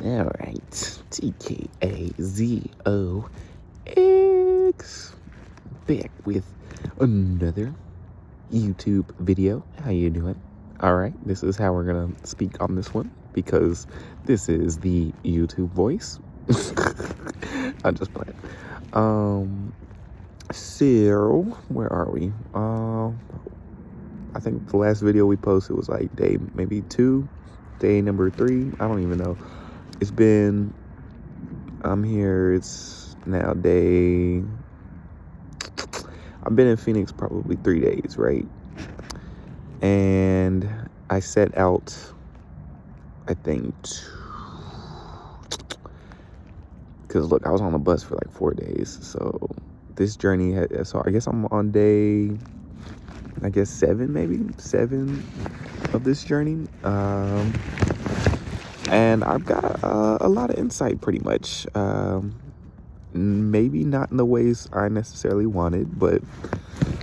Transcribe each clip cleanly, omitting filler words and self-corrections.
All right, TKAZOX back with another YouTube video. How you doing? All right, this is how we're gonna speak on this one because this is the YouTube voice. I'm just playing. So where are we? I think the last video we posted was like day maybe 2, day number 3. I don't even know. I'm here, it's now day, I've been in Phoenix probably 3 days, right? And I set out, I think, because look, I was on the bus for like 4 days. So this journey, so I guess I'm on day, 7 of this journey. And I've got a lot of insight, pretty much. Maybe not in the ways I necessarily wanted, but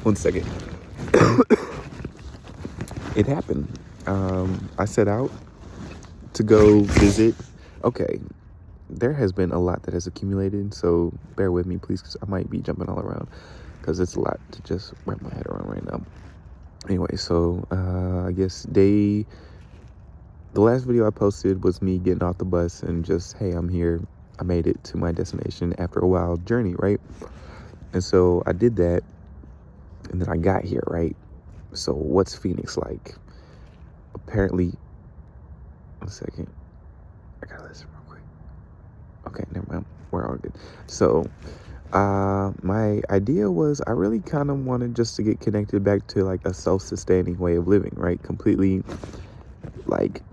one second. It happened. I set out to go visit. Okay, there has been a lot that has accumulated, so bear with me, please, because I might be jumping all around, because it's a lot to just wrap my head around right now. Anyway, so I guess the last video I posted was me getting off the bus and just, hey, I'm here. I made it to my destination after a wild journey, right? And so I did that, and then I got here, right? So what's Phoenix like? Apparently, one second. I gotta listen real quick. Okay, never mind. We're all good. So my idea was I really kind of wanted just to get connected back to like a self-sustaining way of living, right? Completely like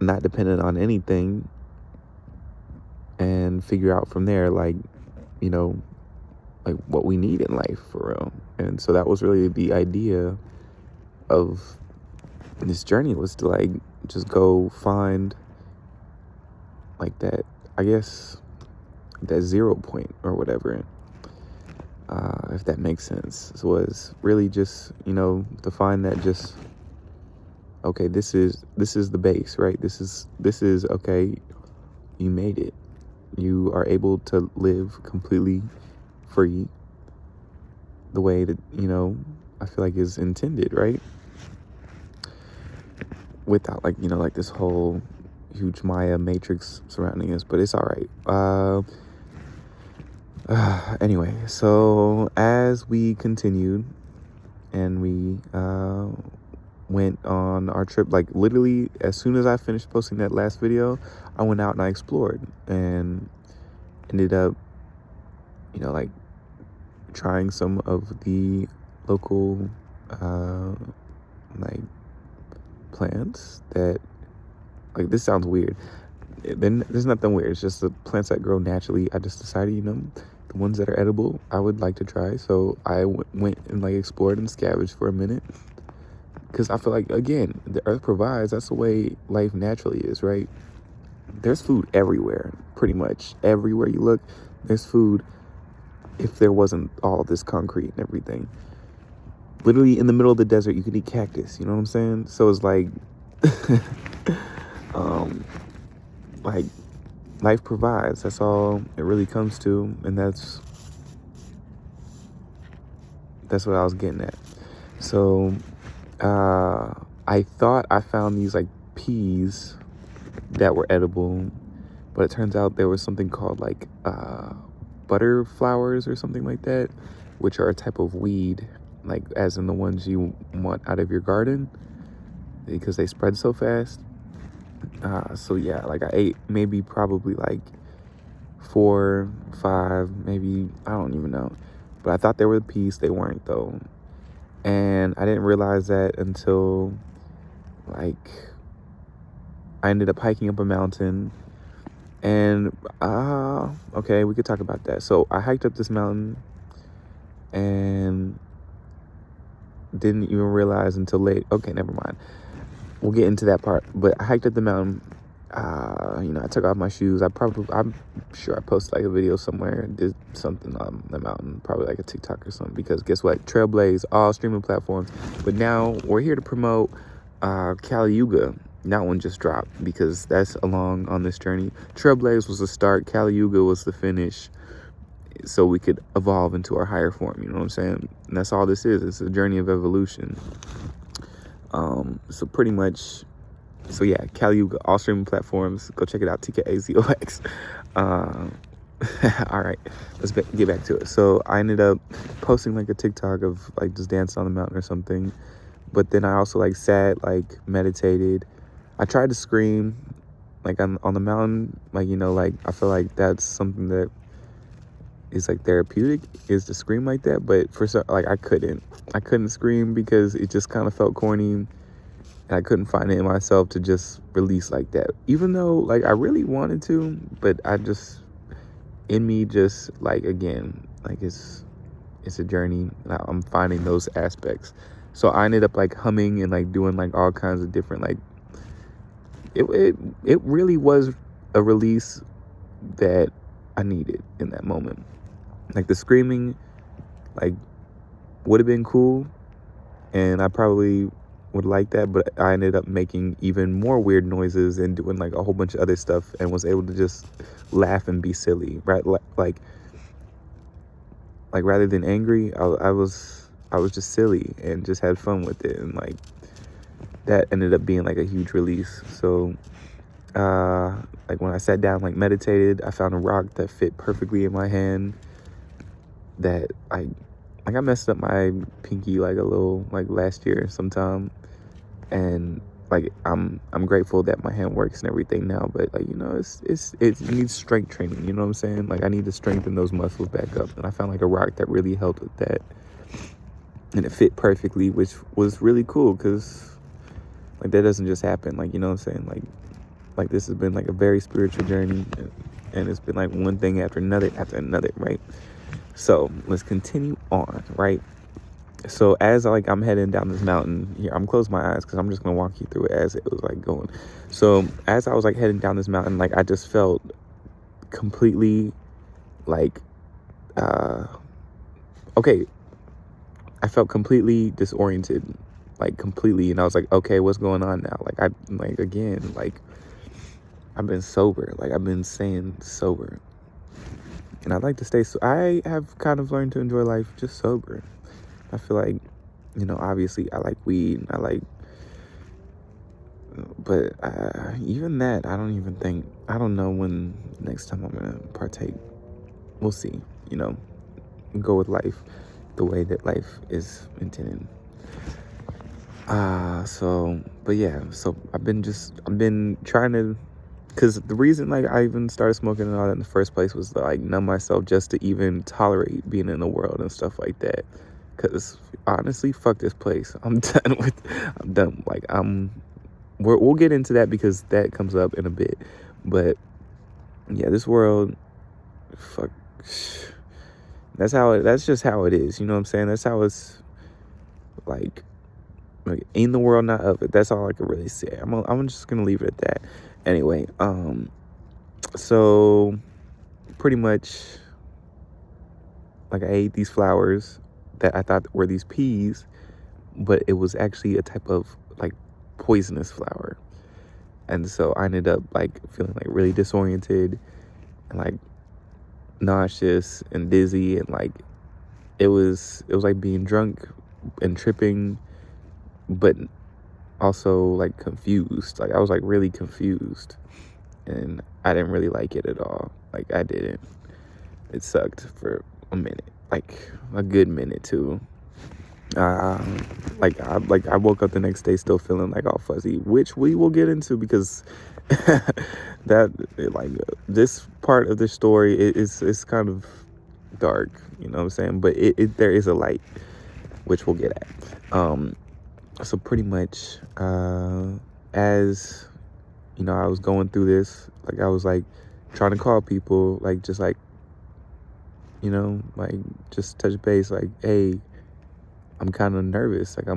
not dependent on anything, and figure out from there, like, you know, like what we need in life for real. And so that was really the idea of this journey, was to like just go find like that, I guess, that 0 point or whatever, if that makes sense. So it was really just, you know, to find that just, okay, this is the base, right? This is okay, you made it. You are able to live completely free the way that, you know, I feel like is intended, right? Without like, you know, like this whole huge Maya matrix surrounding us, but it's all right. Anyway, so as we continued and we went on our trip, like literally as soon as I finished posting that last video, I went out and I explored and ended up, you know, like trying some of the local like plants that, like, this sounds weird. Then there's nothing weird. It's just the plants that grow naturally. I just decided, you know, the ones that are edible, I would like to try. So I went and like explored and scavenged for a minute, because I feel like, again, the earth provides. That's the way life naturally is, right? There's food everywhere, pretty much. Everywhere you look, there's food. If there wasn't all of this concrete and everything, literally in the middle of the desert, you could eat cactus. You know what I'm saying? So it's like, like life provides. That's all it really comes to, and that's what I was getting at. So I thought I found these like peas that were edible, but it turns out there was something called like butter flowers or something like that, which are a type of weed, like as in the ones you want out of your garden, because they spread so fast. So yeah, like I ate maybe probably like 4, 5, maybe, I don't even know, but I thought they were peas. They weren't though, and I didn't realize that until like I ended up hiking up a mountain. And okay, we could talk about that. So I hiked up this mountain and didn't even realize until late. Okay, never mind. We'll get into that part. But I hiked up the mountain. You know, I took off my shoes. I'm sure I posted like a video somewhere, did something on the mountain, probably like a TikTok or something, because guess what? Trailblaze, all streaming platforms. But now we're here to promote Kali Yuga. that one just dropped because that's along on this journey. Trailblaze was the start, Kali Yuga was the finish, so we could evolve into our higher form, you know what I'm saying? And that's all this is. It's a journey of evolution. So pretty much, so yeah, Kali Yuga, all streaming platforms. Go check it out, TKAZOX. All right, let's get back to it. So I ended up posting like a TikTok of like just dancing on the mountain or something. But then I also like sat, like meditated. I tried to scream like on the mountain, like, you know, like I feel like that's something that is like therapeutic, is to scream like that. But for some, like I couldn't scream because it just kind of felt corny, and I couldn't find it in myself to just release like that, even though like I really wanted to. But I just, in me, just like, again, like it's a journey, and I'm finding those aspects. So I ended up like humming and like doing like all kinds of different, like it really was a release that I needed in that moment. Like the screaming, like, would have been cool, and I probably would like that, but I ended up making even more weird noises and doing like a whole bunch of other stuff, and was able to just laugh and be silly, right? Like rather than angry, I was just silly and just had fun with it, and like that ended up being like a huge release. So like when I sat down, like meditated, I found a rock that fit perfectly in my hand, that I messed up my pinky like a little, like last year sometime, and like I'm grateful that my hand works and everything now. But like, you know, it needs strength training, you know what I'm saying? Like I need to strengthen those muscles back up, and I found like a rock that really helped with that, and it fit perfectly, which was really cool, because like that doesn't just happen, like, you know what I'm saying? Like this has been like a very spiritual journey, and it's been like one thing after another, right? So let's continue on, right? So as I'm heading down this mountain here, I'm closing my eyes because I'm just gonna walk you through it as it was like going. So as I was like heading down this mountain, like I just felt completely like okay, I felt completely disoriented, like completely, and I was like, okay, what's going on now? Again, like I've been sober, like I've been saying sober, and I'd like to stay. So I have kind of learned to enjoy life just sober. I feel like, you know, obviously I like weed, but even that, I don't know when next time I'm gonna partake. We'll see, you know, go with life the way that life is intended. But yeah, so I've been trying to, because the reason like I even started smoking and all that in the first place was to like numb myself, just to even tolerate being in the world and stuff like that. Because honestly, fuck this place. I'm done. Like we'll get into that because that comes up in a bit. But yeah, this world, fuck. That's just how it is. You know what I'm saying? That's how it's like in the world, not of it. That's all I can really say. I'm just gonna leave it at that. Anyway, so pretty much, like I ate these flowers that I thought were these peas, but it was actually a type of like poisonous flower. And so I ended up like feeling like really disoriented and like nauseous and dizzy, and like it was like being drunk and tripping, but also like confused. Like I was like really confused, and I didn't really like it at all. Like I didn't. It sucked for a minute, like a good minute too. I woke up the next day still feeling like all fuzzy, which we will get into, because this part of the story is kind of dark, you know what I'm saying? But there is a light, which we'll get at. So pretty much, as you know, I was going through this, like I was like trying to call people, like just like, you know, like just touch base, like, hey, I'm kind of nervous. Like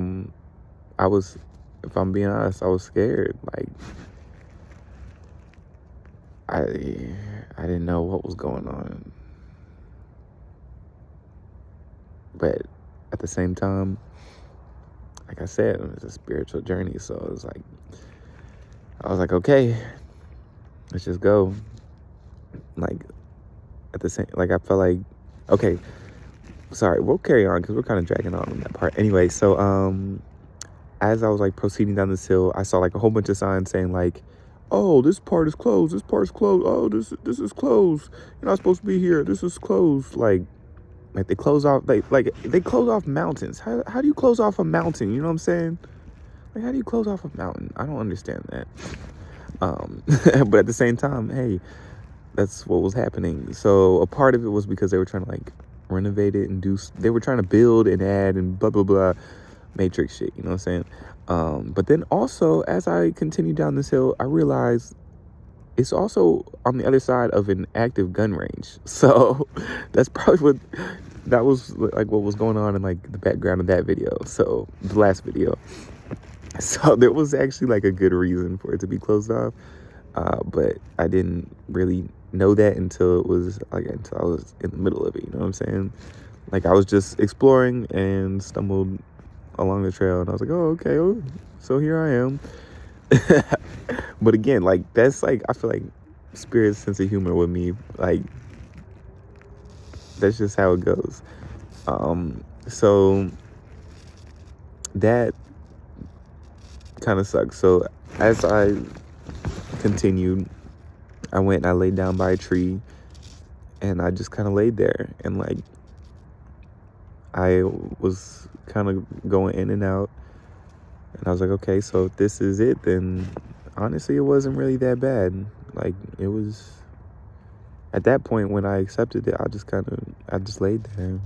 if I'm being honest, I was scared. Like I didn't know what was going on. But at the same time, like I said, it's a spiritual journey. So it's like, I was like, okay, let's just go. Like, at the same, like, I felt like, okay, sorry, we'll carry on because we're kind of dragging on that part. Anyway, so, as I was like proceeding down this hill, I saw like a whole bunch of signs saying like, "Oh, this part is closed. This part is closed. Oh, this is closed. You're not supposed to be here. This is closed." Like they close off like they close off mountains. How do you close off a mountain? You know what I'm saying? Like, how do you close off a mountain? I don't understand that. But at the same time, hey, that's what was happening. So a part of it was because they were trying to like renovate it and they were trying to build and add and blah blah blah, Matrix shit. You know what I'm saying? But then also as I continued down this hill, I realized it's also on the other side of an active gun range. So that's probably that was like what was going on in like the background of that video. So the last video. So there was actually like a good reason for it to be closed off. But I didn't really know that until I was in the middle of it. You know what I'm saying? Like I was just exploring and stumbled along the trail, and I was like, oh, okay, oh, so here I am. But again, like that's like I feel like spirit's sense of humor with me. Like that's just how it goes. So that kind of sucks. So as I continued, I went and I laid down by a tree, and I just kind of laid there, and like I was kind of going in and out, and I was like, okay, so if this is it, then honestly it wasn't really that bad. Like it was at that point when I accepted it, I just laid there.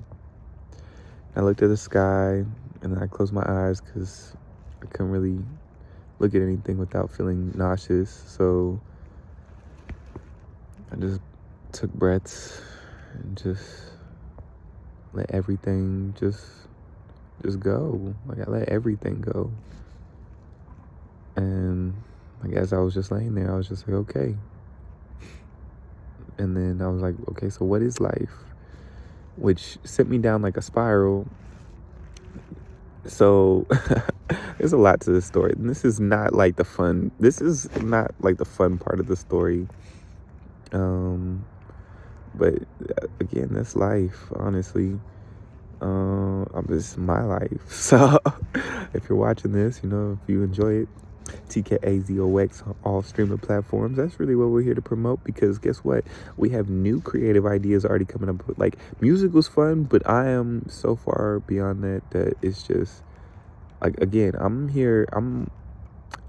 I looked at the sky, and then I closed my eyes because I couldn't really look at anything without feeling nauseous. So I just took breaths and just let everything just go. Like I let everything go. And like as I was just laying there, I was just like, okay. And then I was like, okay, so what is life? Which sent me down like a spiral. So there's a lot to this story. And this is not like the fun part of the story. But again, that's life, honestly. This is my life. So if you're watching this, you know, if you enjoy it, TKAZOX on all streaming platforms. That's really what we're here to promote, because guess what? We have new creative ideas already coming up. Like, music was fun, but I am so far beyond that it's just like, again,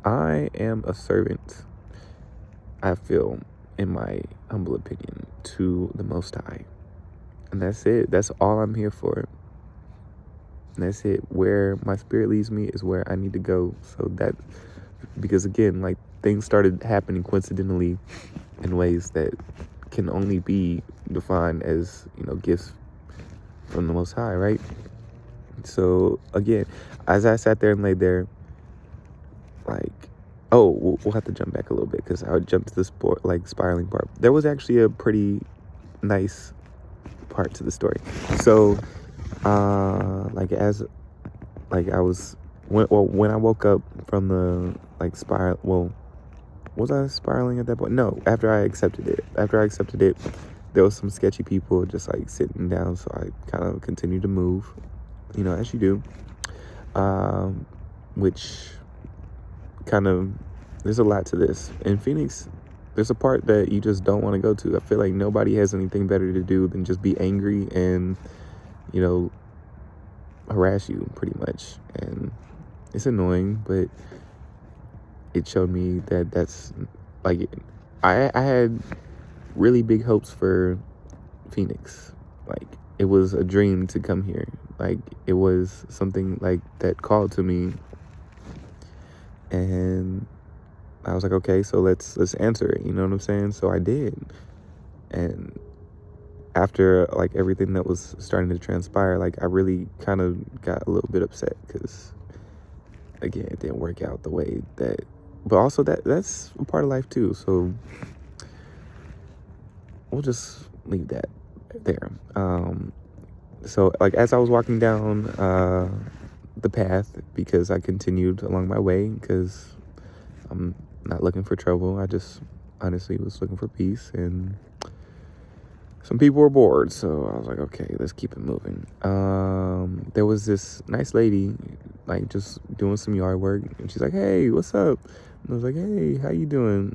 I am a servant, I feel, in my humble opinion, to the Most High. And that's it. That's all I'm here for. And that's it. Where my spirit leads me is where I need to go. So that, because again, like, things started happening coincidentally in ways that can only be defined as, you know, gifts from the Most High, right? So again, as I sat there and laid there, like, oh, we'll have to jump back a little bit because I would jump to the spiraling part. There was actually a pretty nice part to the story. So, when I woke up from the like spiral, well, was I spiraling at that point? No, after I accepted it, there was some sketchy people just like sitting down. So I kind of continued to move, you know, as you do, which kind of, there's a lot to this. In Phoenix, there's a part that you just don't want to go to. I feel like nobody has anything better to do than just be angry and, you know, harass you pretty much. And it's annoying, but it showed me that that's like, I had really big hopes for Phoenix. Like, it was a dream to come here. Like, it was something like that called to me, and I was like, okay, so let's answer it, you know what I'm saying? So I did. And after like everything that was starting to transpire, like I really kind of got a little bit upset because, again, it didn't work out the way that, but also that's a part of life too. So we'll just leave that there. So like as I was walking down the path, because I continued along my way because I'm not looking for trouble. I just honestly was looking for peace, and some people were bored, so I was like, okay, let's keep it moving. There was this nice lady, like, just doing some yard work, and she's like, hey, what's up? And I was like, hey, how you doing?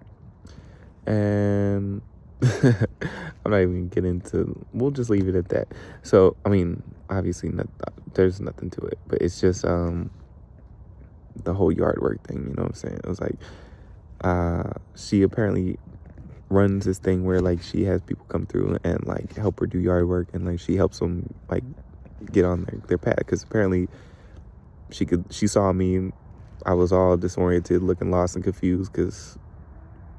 And I'm not even getting into, we'll just leave it at that. So, I mean, obviously, there's nothing to it, but it's just the whole yard work thing, you know what I'm saying? It was like, she apparently runs this thing where, like, she has people come through and, like, help her do yard work, and, like, she helps them, like, get on their path, because apparently she saw me, I was all disoriented, looking lost and confused, because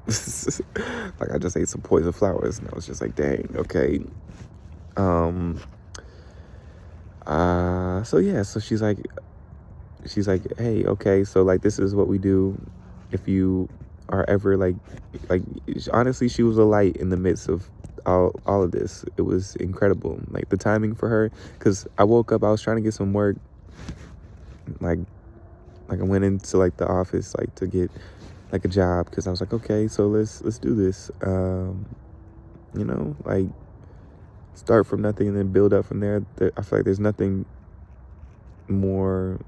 like, I just ate some poison flowers, and I was just like, dang, okay. So yeah, so she's like, hey, okay, so, like, this is what we do if you are ever, like, honestly, she was a light in the midst of all of this. It was incredible, like, the timing for her, because I woke up, I was trying to get some work, like I went into, like, the office, like, to get, like, a job, because I was like, okay, so let's do this, you know, like, start from nothing and then build up from there. I feel like there's nothing more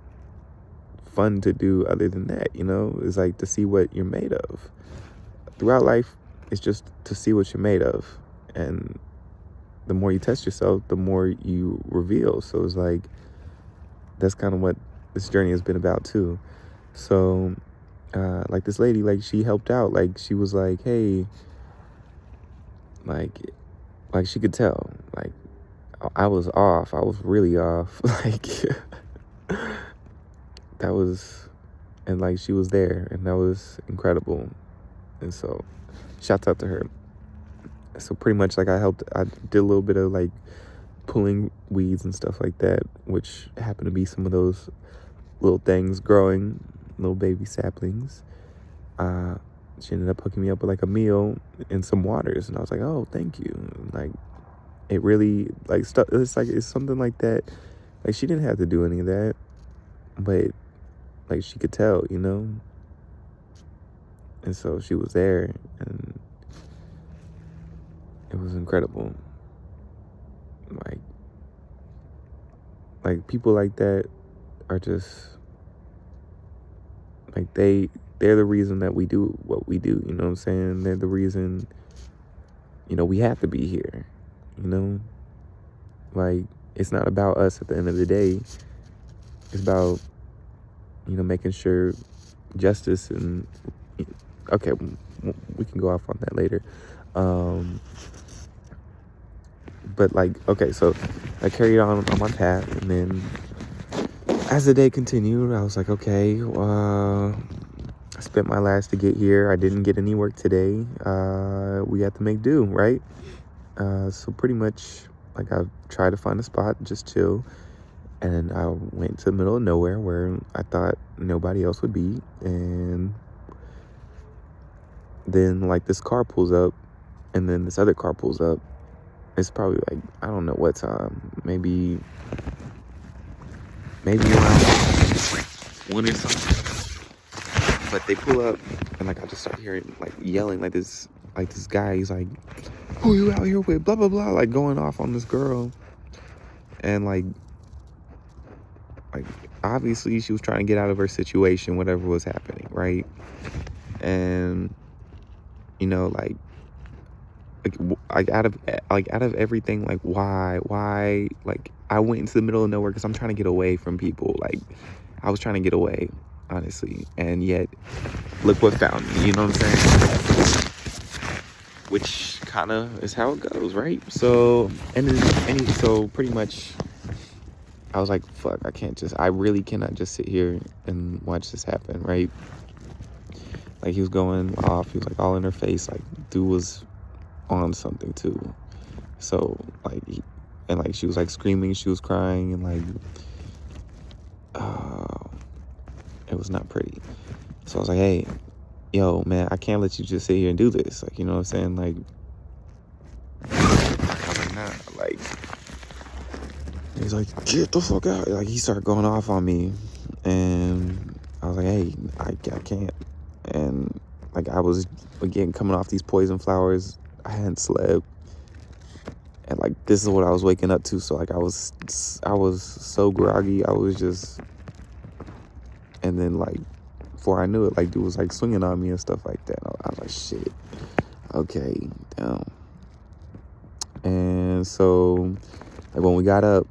fun to do other than that, you know? It's like to see what you're made of. Throughout life, it's just to see what you're made of. And the more you test yourself, the more you reveal. So it's like, that's kind of what this journey has been about too. So, like, this lady, like, she helped out. Like, she was like, hey, like she could tell, like, I was off. I was really off. Like, that was, and, like, she was there, and that was incredible. And so, shouts out to her. So pretty much, like, I did a little bit of, like, pulling weeds and stuff like that, which happened to be some of those little things growing, little baby saplings. She ended up hooking me up with, like, a meal and some waters, and I was like, oh, thank you. Like, it really, like, stuff, it's something like that. Like, she didn't have to do any of that, but, like, she could tell, you know? And so she was there, and it was incredible. Like, people like that are just, like, they're the reason that we do what we do, you know what I'm saying? They're the reason, you know, we have to be here, you know? Like, it's not about us at the end of the day. It's about, you know, making sure justice and, okay, we can go off on that later. But, like, okay, so I carried on my path, and then as the day continued, I was like, okay, I spent my last to get here. I didn't get any work today. We had to make do, right? So pretty much, like, I tried to find a spot, just chill, and I went to the middle of nowhere where I thought nobody else would be, and then, like, this car pulls up, and then this other car pulls up. It's probably, like, I don't know what time, maybe around 1 or something. But they pull up, and, like, I just start hearing, like, yelling, like this guy, he's like, who you out here with, blah blah blah, like, going off on this girl. And, like, obviously she was trying to get out of her situation, whatever was happening, right? And, you know, like out of everything, like, why, like, I went into the middle of nowhere because I'm trying to get away from people. Like, I was trying to get away, honestly, and yet look what found me, you know what I'm saying? Which kind of is how it goes, right? So, so pretty much I was like, fuck, I really cannot just sit here and watch this happen, right? Like, he was going off, he was, like, all in her face, like, dude was on something too. So, like, and, like, she was, like, screaming, she was crying, and, like, it was not pretty. So I was like, hey, yo, man, I can't let you just sit here and do this. Like, you know what I'm saying? Like, I was like, nah, like, he's like, get the fuck out. Like, he started going off on me, and I was like, hey, I can't. And, Like, I was, again, coming off these poison flowers. I hadn't slept. And, like, this is what I was waking up to. So, like, I was so groggy. I was just... And then, like, before I knew it, like, dude was, like, swinging on me and stuff like that. I was like, shit. Okay, damn. And so, like, when we got up,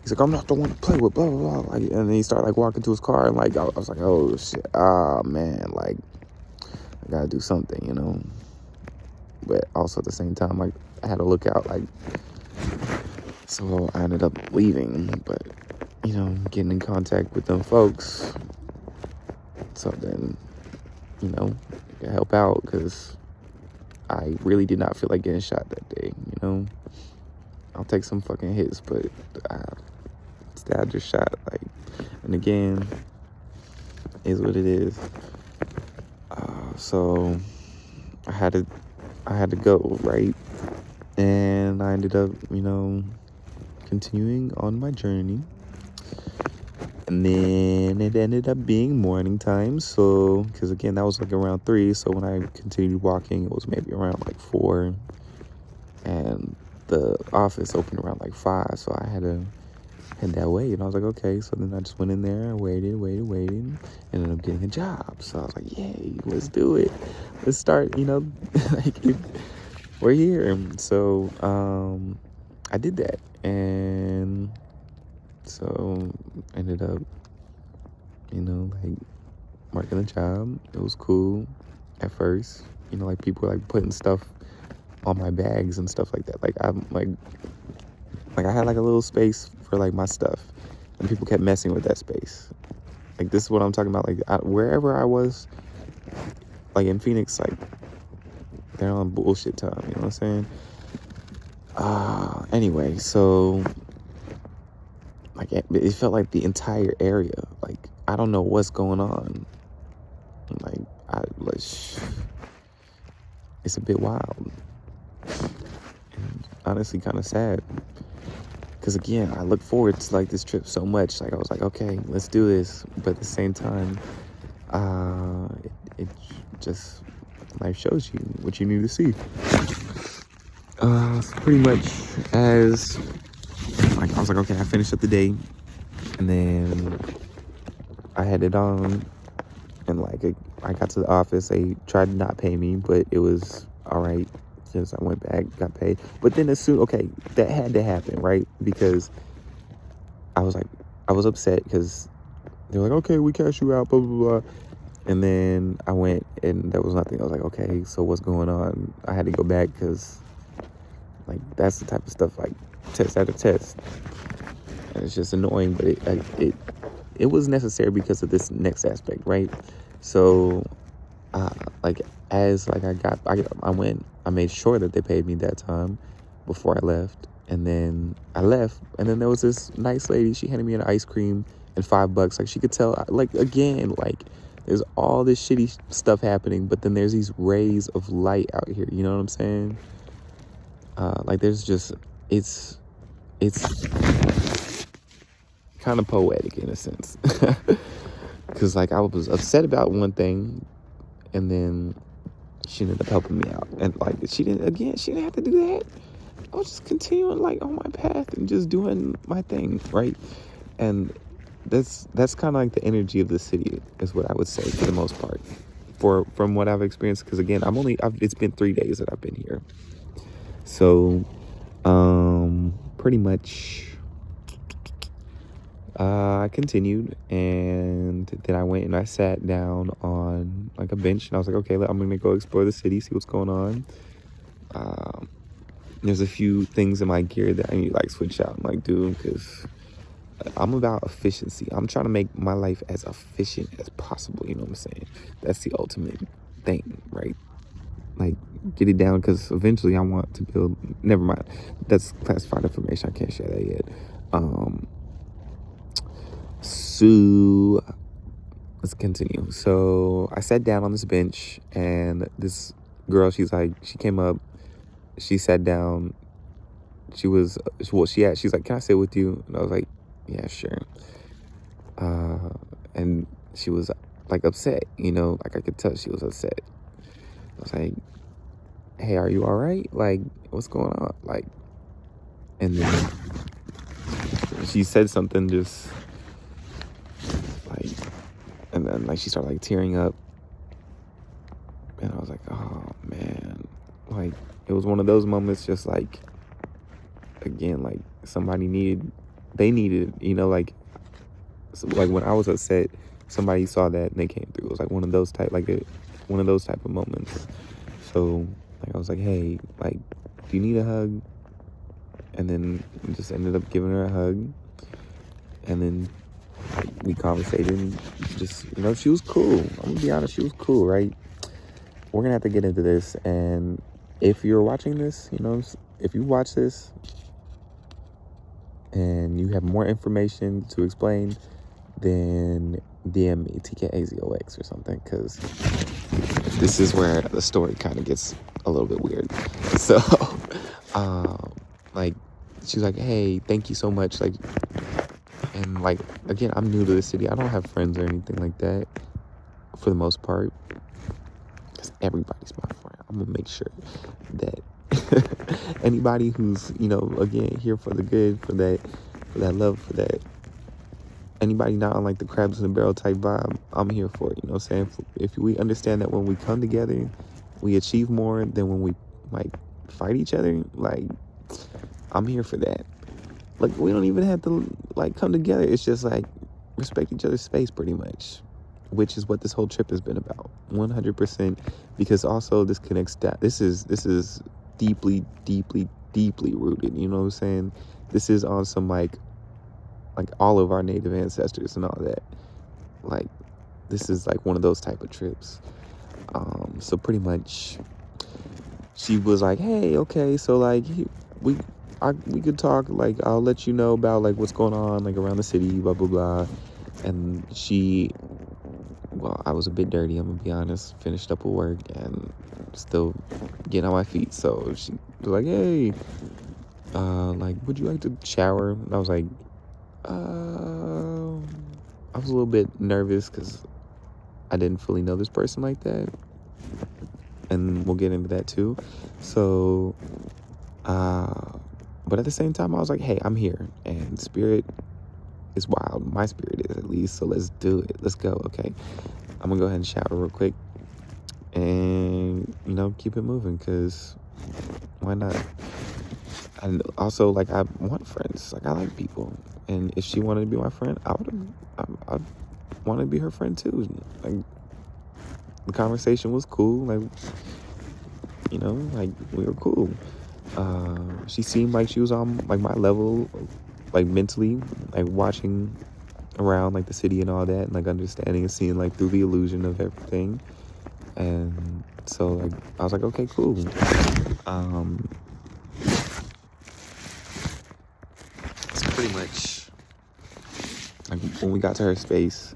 he's like, I'm not the one to play with, blah, blah, blah. Like, and then he started, like, walking to his car. And, like, I was like, oh, shit. Ah, man. Like, I gotta do something, you know? But also at the same time, like, I had to look out, like, so I ended up leaving, but, you know, getting in contact with them folks, so then, you know, I could help out, because I really did not feel like getting shot that day, you know? I'll take some fucking hits, but I stabbed or shot, like, and again, is what it is. So I had to go, right? And I ended up, you know, continuing on my journey. And then it ended up being morning time. So, because again, that was like around 3. So when I continued walking, it was maybe around like 4. And the office opened around like 5. So I had to head that way. And I was like, okay. So then I just went in there, waited. Ended up getting a job. So I was like, yay, let's do it. Let's start, you know, like, we're here. So I did that. And so ended up, you know, like, working a job. It was cool at first. You know, like, people were like putting stuff on my bags and stuff like that. Like, I'm like I had like a little space for like my stuff, and people kept messing with that space. Like, this is what I'm talking about. Like, wherever I was, like in Phoenix, like, they're on bullshit time. You know what I'm saying? Anyway, so like, it felt like the entire area. Like, I don't know what's going on. Like, it's a bit wild. And honestly, kind of sad. Because again, I look forward to like this trip so much. Like, I was like, okay, let's do this. But at the same time, it just, life shows you what you need to see. So pretty much as, like, I was like, okay, I finished up the day. And then I headed on. And like, I got to the office. They tried to not pay me, but it was all right. Just I went back, got paid. But then okay, that had to happen, right? Because I was upset because they were like, okay, we cash you out, blah, blah, blah. And then I went and there was nothing. I was like, okay, so what's going on? I had to go back because, like, that's the type of stuff, like, test after test. And it's just annoying, but it was necessary because of this next aspect, right? So, like, as like I went, I made sure that they paid me that time before I left, and then I left, and then there was this nice lady. She handed me an ice cream and $5. Like, she could tell, like, again, like, there's all this shitty stuff happening, but then there's these rays of light out here. You know what I'm saying? Like, there's just, it's kind of poetic in a sense. Because, like, I was upset about one thing, and then she ended up helping me out. And, like, she didn't have to do that. I was just continuing, like, on my path and just doing my thing, right? And that's kind of like the energy of the city, is what I would say, for the most part, from what I've experienced. Because, again, it's been 3 days that I've been here. So, pretty much, I continued, and then I went and I sat down on like a bench, and I was like, okay, I'm gonna go explore the city, see what's going on. There's a few things in my gear that I need to, like, switch out and, like, do, because I'm about efficiency. I'm trying to make my life as efficient as possible. You know what I'm saying? That's the ultimate thing, right? Like, get it down, because eventually I want to build. Never mind, that's classified information. I can't share that yet. So let's continue. So I sat down on this bench, and this girl, she came up, she sat down. She's like, can I sit with you? And I was like, yeah, sure. And she was, like, upset, you know, like, I could tell she was upset. was like, hey, are you all right? Like, what's going on? Like, and then she said something just like, and then like she started like tearing up, and I was like, oh man, like it was one of those moments, just like, again, like they needed, like, so, like when I was upset, somebody saw that and they came through. It was like one of those type of moments. So like I was like, hey, like, do you need a hug? And then we just ended up giving her a hug, and then like, we conversated, and just, she was cool. I'm gonna be honest, she was cool, right? We're gonna have to get into this, and if you're watching this, if you watch this and you have more information to explain, then DM me, TKAZOX or something, because this is where the story kind of gets a little bit weird. So, like, she was like, hey, thank you so much. Like, and like, again, I'm new to the city. I don't have friends or anything like that for the most part, because everybody's my friend. I'm gonna make sure that anybody who's, again, here for the good, for that love, for that, anybody not on like the crabs in the barrel type vibe, I'm here for it. You know what I'm saying? If we understand that when we come together, we achieve more than when we like fight each other, like, I'm here for that. Like, we don't even have to like come together. It's just like respect each other's space, pretty much, which is what this whole trip has been about, 100%. Because also this connects that this is deeply, deeply, deeply rooted. You know what I'm saying? This is on some like all of our native ancestors and all that. Like, this is like one of those type of trips. So pretty much, she was like, hey, okay, so like we could talk, like, I'll let you know about like what's going on like around the city, blah blah blah. And I was a bit dirty, I'm gonna be honest, finished up with work and still getting on my feet. So she was like, hey, like, would you like to shower? And I was like, I was a little bit nervous because I didn't fully know this person like that, and we'll get into that too. So, but at the same time, I was like, hey, I'm here, and spirit is wild. My spirit is, at least. So let's do it. Let's go. Okay, I'm gonna go ahead and shower real quick, and keep it moving, because why not? And also, like, I want friends. Like, I like people, and if she wanted to be my friend, I'd want to be her friend too. Like, the conversation was cool. Like, like, we were cool. She seemed like she was on like my level, like mentally, like watching around like the city and all that, and like understanding and seeing like through the illusion of everything. And so like I was like, okay, cool. So pretty much, like, when we got to her space,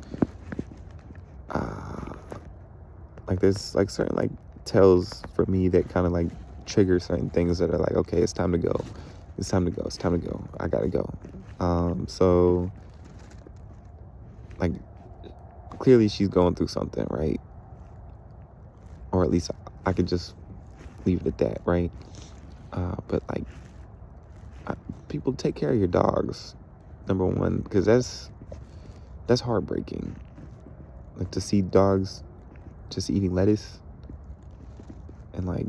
like, there's like certain like tells for me that kind of like trigger certain things that are like, okay, it's time to go. It's time to go. It's time to go. I gotta go. So like, clearly she's going through something, right? Or at least I could just leave it at that, right? But like, people, take care of your dogs, number one, because that's heartbreaking. Like, to see dogs just eating lettuce, and like,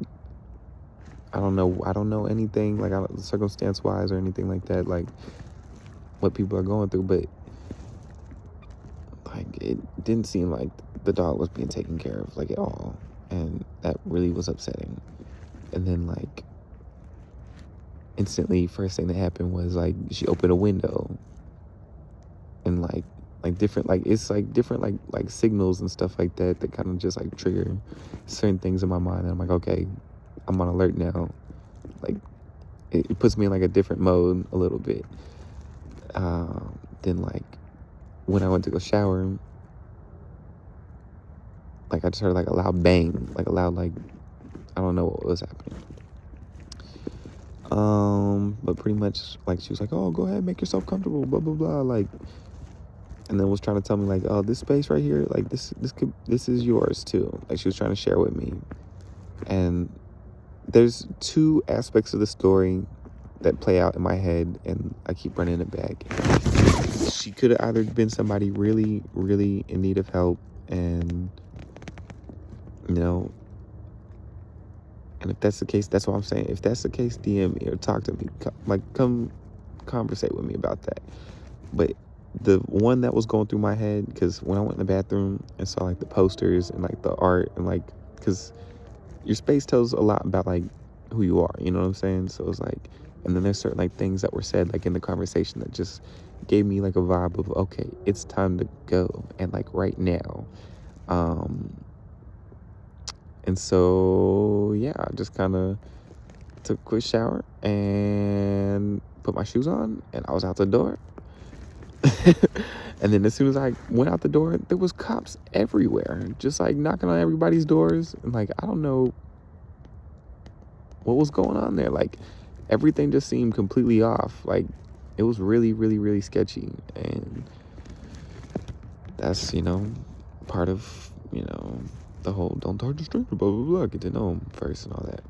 I don't know anything like circumstance wise or anything like that, like what people are going through, but like, it didn't seem like the dog was being taken care of like at all, and that really was upsetting. And then like, instantly, first thing that happened was like she opened a window, and like different, like, it's like different like signals and stuff like that that kind of just like trigger certain things in my mind, and I'm like, okay, I'm on alert now. Like, it puts me in like a different mode a little bit. Then like, when I went to go shower, like, I just heard like a loud bang, like a loud, like, I don't know what was happening. But pretty much, like, she was like, oh, go ahead, make yourself comfortable, blah blah blah, like, and then was trying to tell me like, oh, this space right here, like, this is yours too. Like, she was trying to share with me, And there's two aspects of the story that play out in my head, and I keep running it back. She could have either been somebody really, really in need of help, and, you know, and if that's the case, that's what I'm saying. If that's the case, DM me or talk to me. Come conversate with me about that. But the one that was going through my head, because when I went in the bathroom and saw like the posters and like the art and like, because your space tells a lot about like who you are, you know what I'm saying? So it's like, and then there's certain like things that were said like in the conversation that just gave me like a vibe of, okay, it's time to go, and like right now. And so yeah, I just kind of took a quick shower and put my shoes on, and I was out the door. And then as soon as I went out the door, there was cops everywhere, just like knocking on everybody's doors. And like, I don't know what was going on there. Like, everything just seemed completely off. Like, it was really, really, really sketchy. And that's, part of, the whole don't talk to strangers, blah, blah, blah, get to know them first and all that.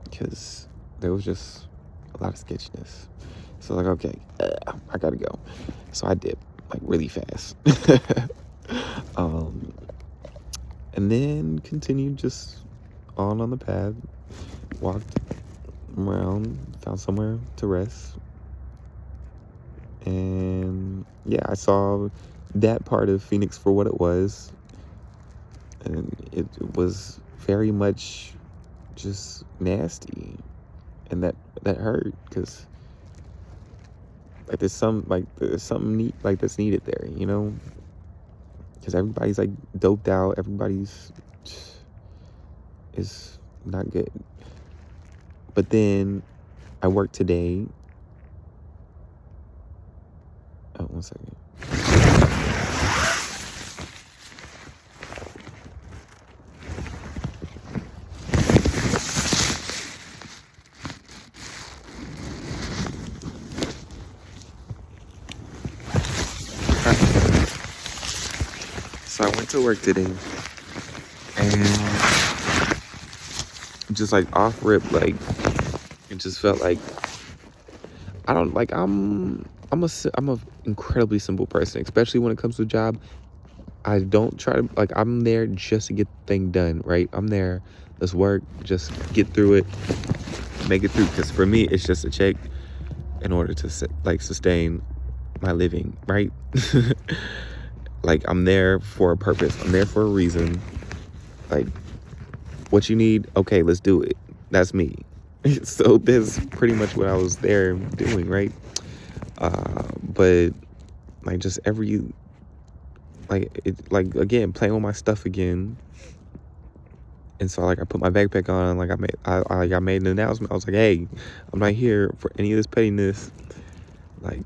Because there was just a lot of sketchiness. So like, okay, I gotta go. So I did, like, really fast. And then continued just on the path, walked around, found somewhere to rest. And yeah, I saw that part of Phoenix for what it was. And it was very much just nasty. And that hurt, because like there's something neat like that's needed there, because everybody's like doped out, everybody's is not good. But then I worked today. Oh, 1 second. So I went to work today, and just like off rip, like it just felt like I'm a incredibly simple person, especially when it comes to a job. I don't try to, like, I'm there just to get the thing done, right? I'm there, let's work, just get through it, make it through, because for me it's just a check in order to sustain my living, right? Like, I'm there for a purpose, I'm there for a reason. Like, what you need, okay, let's do it. That's me. So that's pretty much what I was there doing, right? But like, just again, playing with my stuff again. And so like I put my backpack on, like I made an announcement. I was like, hey, I'm not here for any of this pettiness. Like,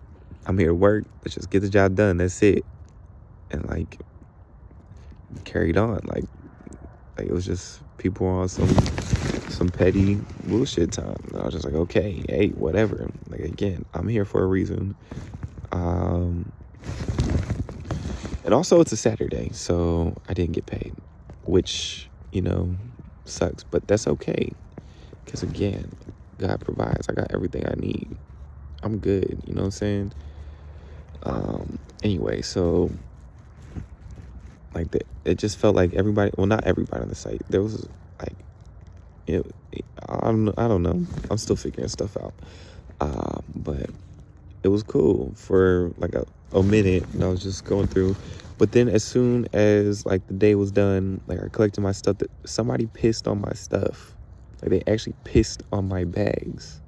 I'm here to work. Let's just get the job done. That's it. And like, carried on. Like it was just people on some petty bullshit time. And I was just like, okay, hey, whatever. Like, again, I'm here for a reason. And also it's a Saturday, so I didn't get paid, which, sucks, but that's okay. Because again, God provides. I got everything I need. I'm good, you know what I'm saying? Anyway, so like it just felt like everybody, well, not everybody on the site. There was like, I don't know. I'm still figuring stuff out. But it was cool for like a minute, and I was just going through. But then as soon as like the day was done, like I collected my stuff, that somebody pissed on my stuff. Like, they actually pissed on my bags.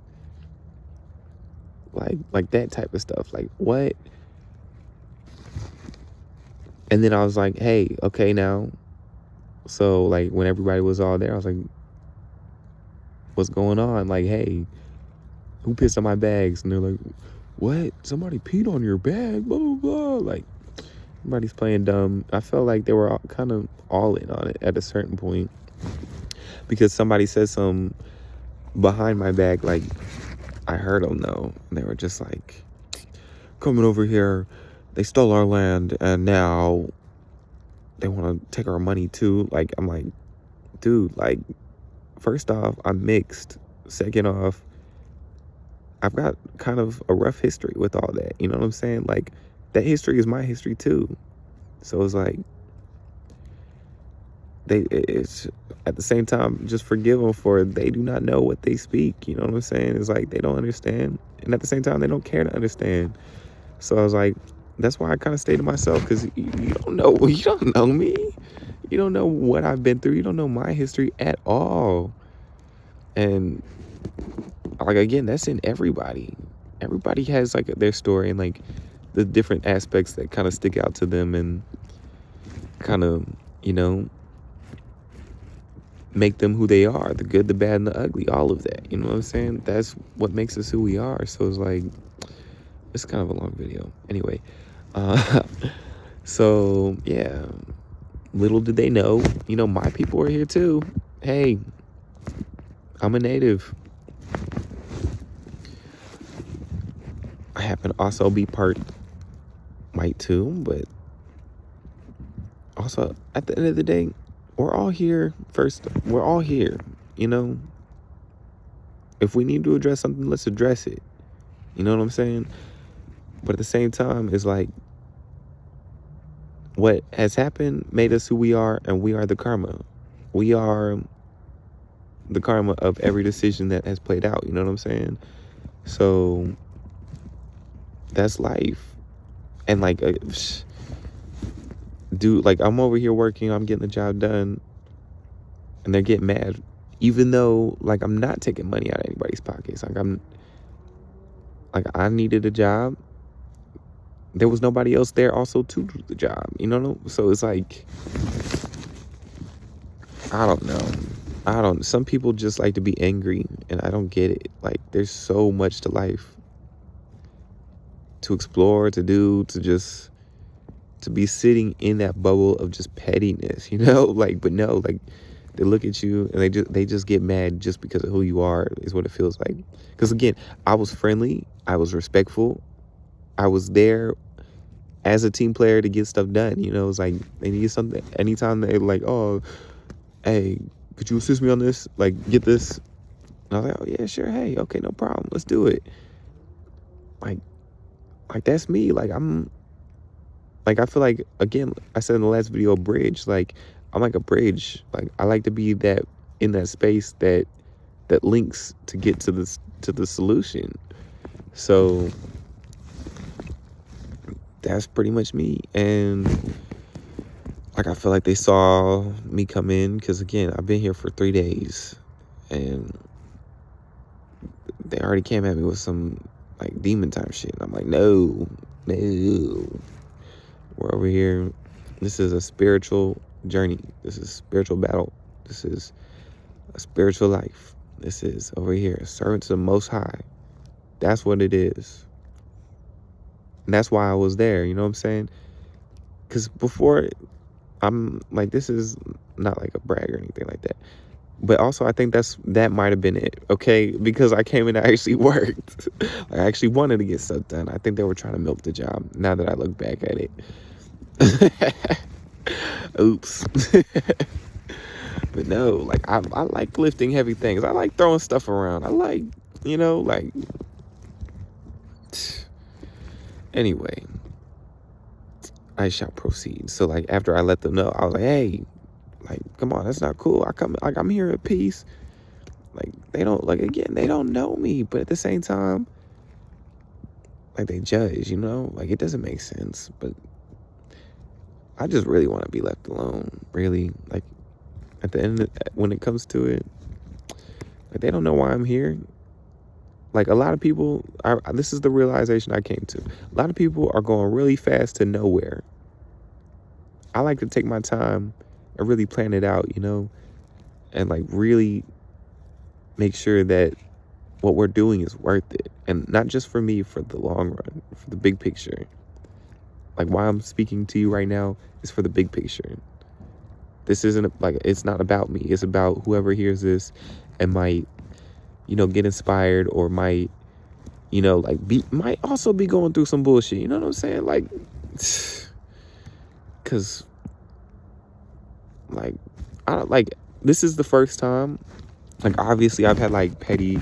Like that type of stuff. Like, what? And then I was like, hey, okay, now. So like when everybody was all there, I was like, what's going on? Like, hey, who pissed on my bags? And they're like, what? Somebody peed on your bag, blah, blah, blah. Like, everybody's playing dumb. I felt like they were kind of all in on it at a certain point, because somebody said something behind my back, like, I heard them though, and they were just like, coming over here, they stole our land, and now they want to take our money too. Like, I'm like, dude, like, first off, I'm mixed. Second off, I've got kind of a rough history with all that. You know what I'm saying? Like, that history is my history too. So it's like, it's at the same time, just forgive them for they do not know what they speak. You know what I'm saying? It's like they don't understand, and at the same time, they don't care to understand. So I was like, that's why I kind of stay to myself, because you don't know me. You don't know what I've been through. You don't know my history at all. And like, again, that's in everybody. Everybody has like their story and like the different aspects that kind of stick out to them and kind of, make them who they are, the good, the bad, and the ugly, all of that. You know what I'm saying? That's what makes us who we are. So it's like, it's kind of a long video. Anyway, so yeah, little did they know, my people are here too. Hey, I'm a native. I happen to also be part white too, but also at the end of the day, we're all here first. We're all here, If we need to address something, let's address it. You know what I'm saying? But at the same time, it's like, what has happened made us who we are, and we are the karma. We are the karma of every decision that has played out. You know what I'm saying? So that's life. And like, like, I'm over here working, I'm getting the job done, and they're getting mad, even though like I'm not taking money out of anybody's pockets. Like I needed a job. There was nobody else there also to do the job, So it's like, I don't know. Some people just like to be angry, and I don't get it. Like, there's so much to life to explore, to do, to be sitting in that bubble of just pettiness, Like, but no, like, they look at you and they just get mad just because of who you are, is what it feels like. Because again, I was friendly, I was respectful, I was there as a team player to get stuff done. It's like, they need something. Anytime they're like, oh, hey, could you assist me on this? Like, get this. And I was like, oh yeah, sure. Hey, okay, no problem. Let's do it. Like that's me. Like, I feel like, again, I said in the last video, a bridge. Like, I'm like a bridge. Like, I like to be that, in that space that links to get to the solution. So that's pretty much me. And like, I feel like they saw me come in, because again, I've been here for 3 days, and they already came at me with some like demon type shit. And I'm like, no, we're over here. This is a spiritual journey. This is a spiritual battle. This is a spiritual life. This is over here, servant to the Most High. That's what it is. And that's why I was there, you know what I'm saying? Because before, I'm like, this is not like a brag or anything like that. But also, I think that might have been it, okay? Because I came in and I actually worked. I actually wanted to get stuff done. I think they were trying to milk the job, now that I look back at it. Oops. But no, like, I like lifting heavy things. I like throwing stuff around. I like, like... Anyway, I shall proceed. So like, after I let them know, I was like, hey, like, come on, that's not cool. I'm here at peace. Like, they don't, like, again, they don't know me, but at the same time, like, they judge, like, it doesn't make sense. But I just really want to be left alone, really. Like, at the end, when it comes to it, like, they don't know why I'm here. Like, a lot of people, this is the realization I came to. A lot of people are going really fast to nowhere. I like to take my time and really plan it out, and like really make sure that what we're doing is worth it. And not just for me, for the long run, for the big picture. Like, why I'm speaking to you right now is for the big picture. This isn't like, it's not about me. It's about whoever hears this and might, get inspired, or might, might also be going through some bullshit. You know what I'm saying? Like, because, like, I don't, like, this is the first time Like, obviously, I've had like petty,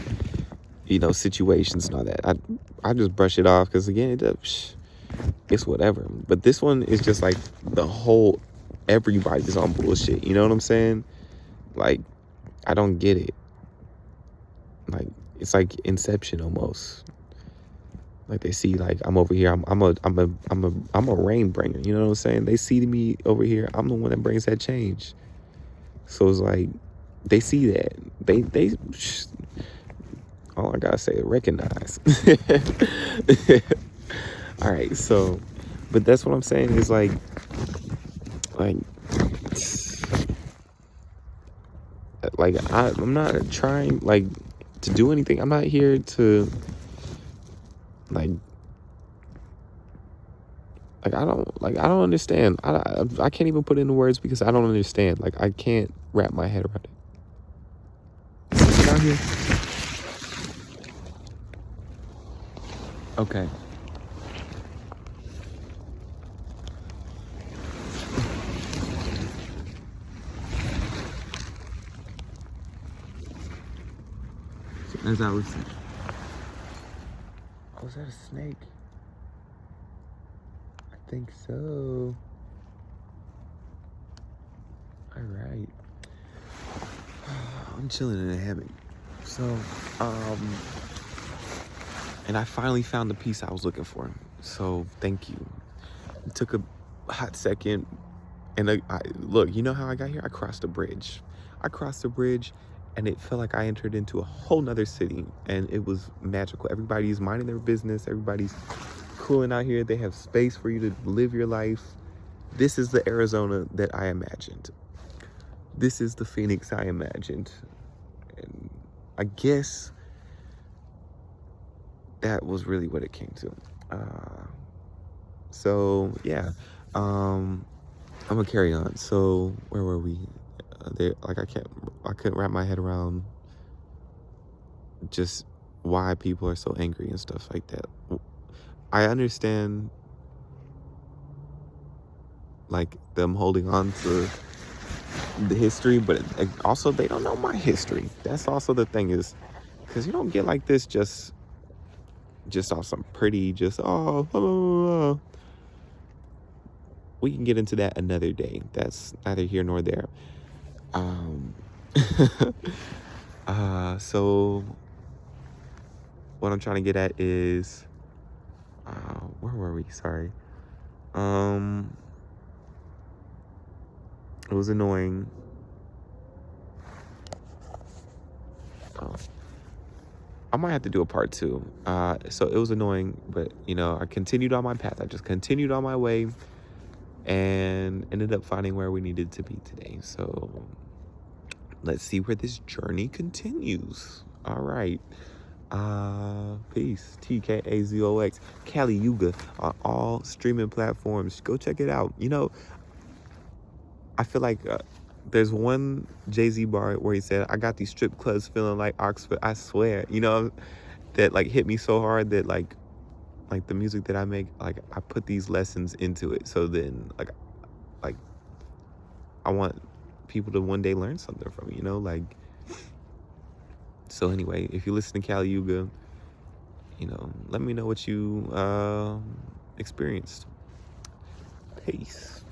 situations and all that. I just brush it off because again, it's whatever. But this one is just like the whole everybody's on bullshit. You know what I'm saying? Like, I don't get it. Like, it's like Inception almost. Like, they see, like, I'm over here. I'm a rain bringer. You know what I'm saying? They see me over here. I'm the one that brings that change. So it's like they see that. They all I gotta say is recognize. All right, so, but that's what I'm saying is like I'm not trying like to do anything. I'm not here to like I don't understand. I can't even put it into words because I don't understand. Like, I can't wrap my head around it. Get out here. Okay. So as I was saying, oh, is that a snake? I think so. All right. I'm chilling in a hammock. So, and I finally found the piece I was looking for. So thank you. It took a hot second. And look, you know how I got here? I crossed the bridge. And it felt like I entered into a whole nother city, and it was magical. Everybody's minding their business. Everybody's cooling out here. They have space for you to live your life. This is the Arizona that I imagined. This is the Phoenix I imagined. And I guess that was really what it came to. So yeah, I'm gonna carry on. So where were we? I couldn't wrap my head around just why people are so angry and stuff like that. I understand like them holding on to the history, but also they don't know my history. That's also the thing is, because you don't get like this just off some pretty, blah, blah, blah. We can get into that another day. That's neither here nor there. So what I'm trying to get at is, where were we? Sorry. It was annoying. I might have to do a part 2. So it was annoying, but I continued on my path. I just continued on my way and ended up finding where we needed to be today. So let's see where this journey continues. All right. Peace. TKAZOX. Kali Yuga on all streaming platforms. Go check it out. I feel like there's one Jay-Z bar where he said, I got these strip clubs feeling like Oxford. I swear, that like hit me so hard that like the music that I make, like I put these lessons into it. So then like I want people to one day learn something from me, like. So anyway, if you listen to Kali Yuga, let me know what you experienced. Peace.